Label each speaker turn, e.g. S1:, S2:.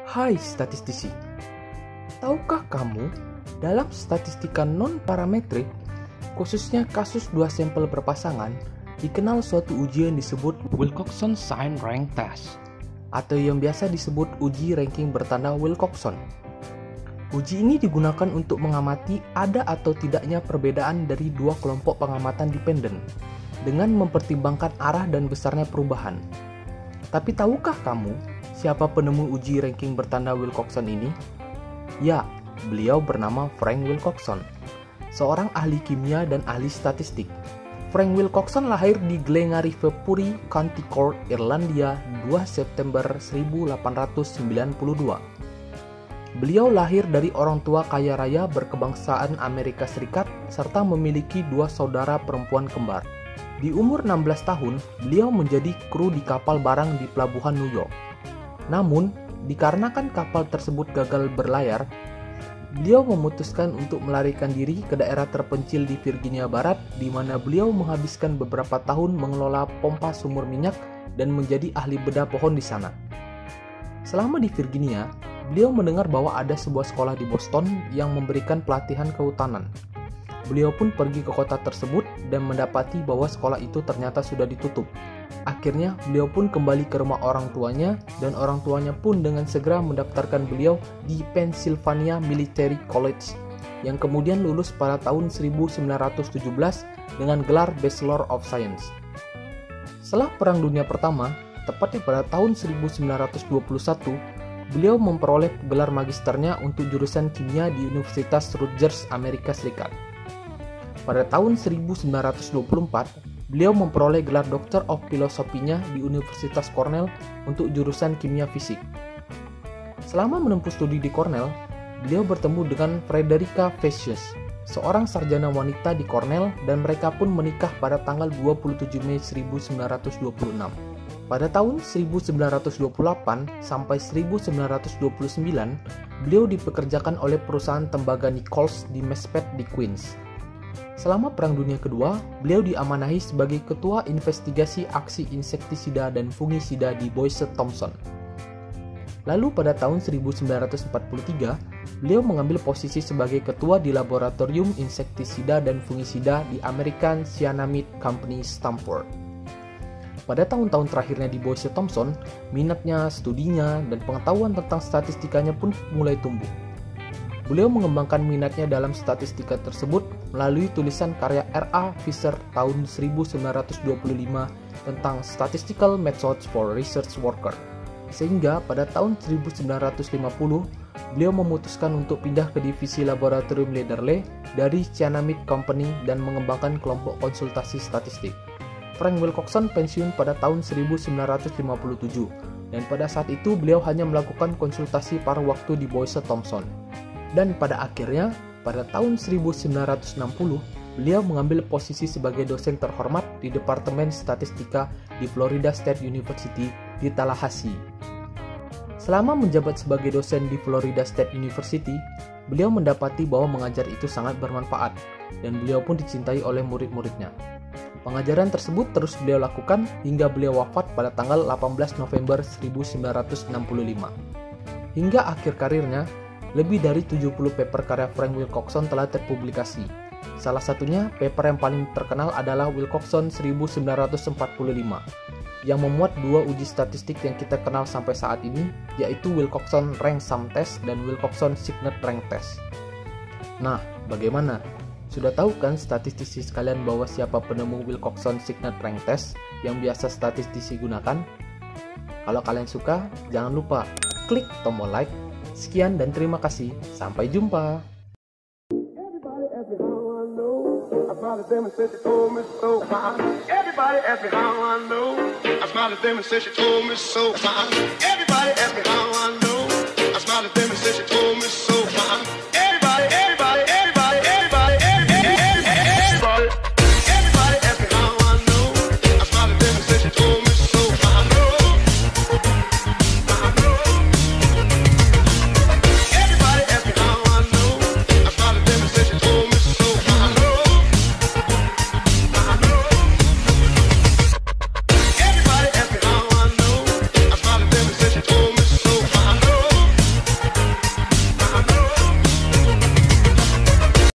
S1: Hai statistisi, tahukah kamu dalam statistika non-parametrik, khususnya kasus dua sampel berpasangan, dikenal suatu uji yang disebut Wilcoxon Sign Rank Test atau yang biasa disebut uji ranking bertanda Wilcoxon. Uji ini digunakan untuk mengamati ada atau tidaknya perbedaan dari dua kelompok pengamatan dependen dengan mempertimbangkan arah dan besarnya perubahan. Tapi tahukah kamu siapa penemu uji ranking bertanda Wilcoxon ini? Ya, beliau bernama Frank Wilcoxon, seorang ahli kimia dan ahli statistik. Frank Wilcoxon lahir di Glengarrife-Puri, County Cork, Irlandia, 2 September 1892. Beliau lahir dari orang tua kaya raya berkebangsaan Amerika Serikat serta memiliki dua saudara perempuan kembar. Di umur 16 tahun, beliau menjadi kru di kapal barang di pelabuhan New York. Namun, dikarenakan kapal tersebut gagal berlayar, beliau memutuskan untuk melarikan diri ke daerah terpencil di Virginia Barat, di mana beliau menghabiskan beberapa tahun mengelola pompa sumur minyak dan menjadi ahli bedah pohon di sana. Selama di Virginia, beliau mendengar bahwa ada sebuah sekolah di Boston yang memberikan pelatihan kehutanan. Beliau pun pergi ke kota tersebut dan mendapati bahwa sekolah itu ternyata sudah ditutup. Akhirnya, beliau pun kembali ke rumah orang tuanya dan orang tuanya pun dengan segera mendaftarkan beliau di Pennsylvania Military College yang kemudian lulus pada tahun 1917 dengan gelar Bachelor of Science. Setelah Perang Dunia Pertama, tepatnya pada tahun 1921, beliau memperoleh gelar magisternya untuk jurusan kimia di Universitas Rutgers, Amerika Serikat. Pada tahun 1924, beliau memperoleh gelar Doctor of Philosophy-nya di Universitas Cornell untuk jurusan kimia fisik. Selama menempuh studi di Cornell, beliau bertemu dengan Frederica Fessius, seorang sarjana wanita di Cornell, dan mereka pun menikah pada tanggal 27 Mei 1926. Pada tahun 1928 sampai 1929, beliau dipekerjakan oleh perusahaan tembaga Nichols di Mespet di Queens. Selama Perang Dunia Kedua, beliau diamanahi sebagai Ketua Investigasi Aksi Insektisida dan Fungisida di Boyce Thompson. Lalu pada tahun 1943, beliau mengambil posisi sebagai Ketua di Laboratorium Insektisida dan Fungisida di American Cyanamid Company Stamford. Pada tahun-tahun terakhirnya di Boyce Thompson, minatnya, studinya, dan pengetahuan tentang statistikanya pun mulai tumbuh. Beliau mengembangkan minatnya dalam statistika tersebut melalui tulisan karya R.A. Fisher tahun 1925 tentang Statistical Methods for Research Worker. Sehingga pada tahun 1950, beliau memutuskan untuk pindah ke divisi laboratorium Lederle dari Cyanamid Company dan mengembangkan kelompok konsultasi statistik. Frank Wilcoxon pensiun pada tahun 1957, dan pada saat itu beliau hanya melakukan konsultasi paruh waktu di Boyce Thompson. Dan pada akhirnya, pada tahun 1960, beliau mengambil posisi sebagai dosen terhormat di Departemen Statistika di Florida State University di Tallahassee. Selama menjabat sebagai dosen di Florida State University, beliau mendapati bahwa mengajar itu sangat bermanfaat, dan beliau pun dicintai oleh murid-muridnya. Pengajaran tersebut terus beliau lakukan hingga beliau wafat pada tanggal 18 November 1965. Hingga akhir karirnya, lebih dari 70 paper karya Frank Wilcoxon telah terpublikasi. Salah satunya, paper yang paling terkenal adalah Wilcoxon 1945, yang memuat dua uji statistik yang kita kenal sampai saat ini, yaitu Wilcoxon Rank Sum Test dan Wilcoxon Signet Rank Test. Nah, bagaimana? Sudah tahu kan statistisi sekalian bahwa siapa penemu Wilcoxon Signet Rank Test yang biasa statistisi gunakan? Kalau kalian suka, jangan lupa klik tombol like. Sekian dan terima kasih. Sampai jumpa. Everybody ask me how I know.